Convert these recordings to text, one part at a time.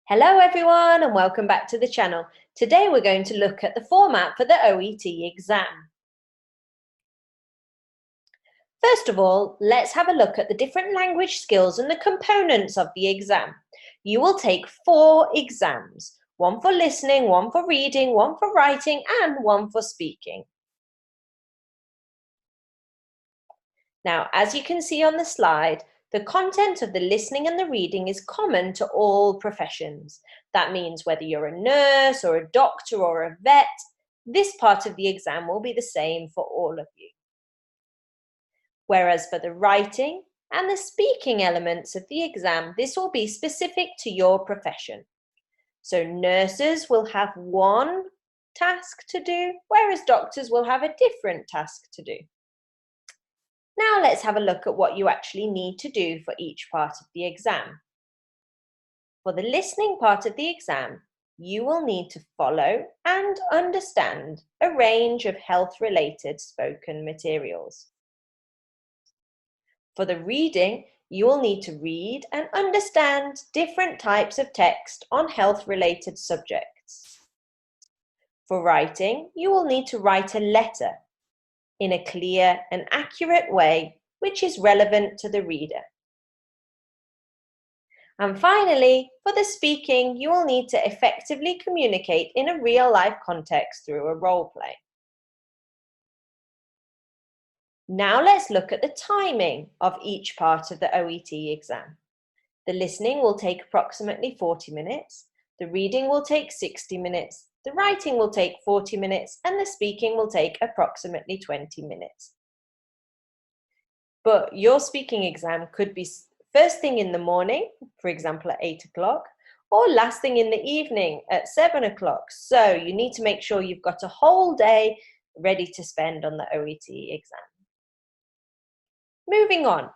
Hello everyone and welcome back to the channel. Today we're going to look at the format for the OET exam. First of all, let's have a look at the different language skills and the components of the exam. You will take 4 exams, one for listening, one for reading, one for writing and one for speaking. Now, as you can see on the slide, the content of the listening and the reading is common to all professions. That means whether you're a nurse or a doctor or a vet, this part of the exam will be the same for all of you. Whereas for the writing and the speaking elements of the exam, this will be specific to your profession. So nurses will have one task to do, whereas doctors will have a different task to do. Now let's have a look at what you actually need to do for each part of the exam. For the listening part of the exam, you will need to follow and understand a range of health-related spoken materials. For the reading, you will need to read and understand different types of text on health-related subjects. For writing, you will need to write a letter in a clear and accurate way, which is relevant to the reader. And finally, for the speaking, you will need to effectively communicate in a real-life context through a role play. Now let's look at the timing of each part of the OET exam. The listening will take approximately 40 minutes, the reading will take 60 minutes, the writing will take 40 minutes, and the speaking will take approximately 20 minutes. But your speaking exam could be first thing in the morning, for example at 8 o'clock, or last thing in the evening at 7 o'clock. So you need to make sure you've got a whole day ready to spend on the OET exam. Moving on,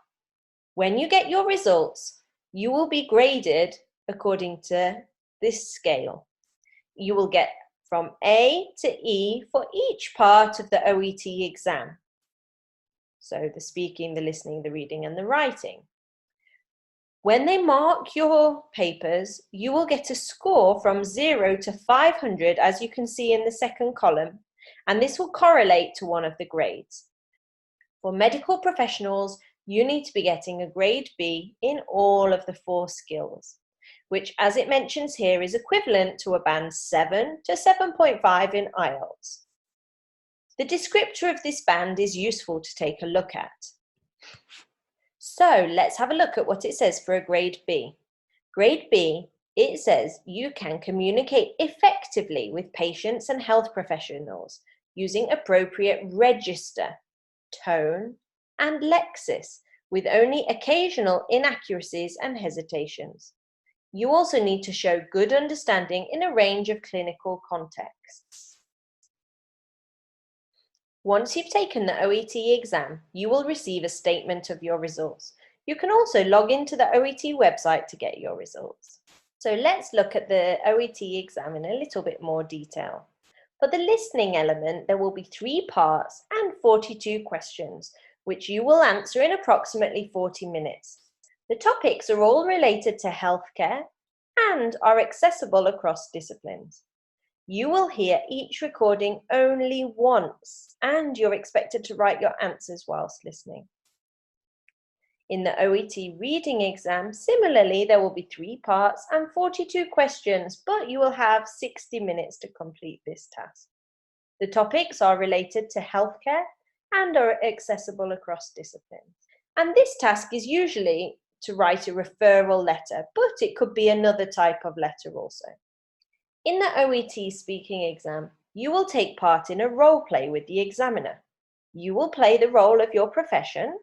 when you get your results, you will be graded according to this scale. You will get from A to E for each part of the OET exam. So the speaking, the listening, the reading, and the writing. When they mark your papers, you will get a score from 0 to 500, as you can see in the second column, and this will correlate to one of the grades. For medical professionals, you need to be getting a grade B in all of the 4 skills, which, as it mentions here, is equivalent to a band 7 to 7.5 in IELTS. The descriptor of this band is useful to take a look at. So let's have a look at what it says for a grade B. Grade B, it says you can communicate effectively with patients and health professionals using appropriate register, tone, and lexis, with only occasional inaccuracies and hesitations. You also need to show good understanding in a range of clinical contexts. Once you've taken the OET exam, you will receive a statement of your results. You can also log into the OET website to get your results. So let's look at the OET exam in a little bit more detail. For the listening element, there will be 3 parts and 42 questions, which you will answer in approximately 40 minutes. The topics are all related to healthcare and are accessible across disciplines. You will hear each recording only once, and you're expected to write your answers whilst listening. In the OET reading exam, similarly, there will be 3 parts and 42 questions, but you will have 60 minutes to complete this task. The topics are related to healthcare and are accessible across disciplines. And this task is usually to write a referral letter, but it could be another type of letter also. In the OET speaking exam, you will take part in a role play with the examiner. You will play the role of your profession,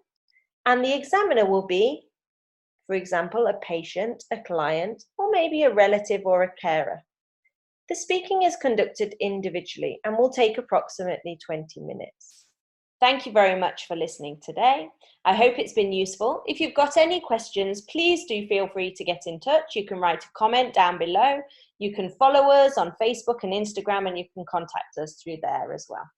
and the examiner will be, for example, a patient, a client, or maybe a relative or a carer. The speaking is conducted individually and will take approximately 20 minutes. Thank you very much for listening today. I hope it's been useful. If you've got any questions, please do feel free to get in touch. You can write a comment down below. You can follow us on Facebook and Instagram, and you can contact us through there as well.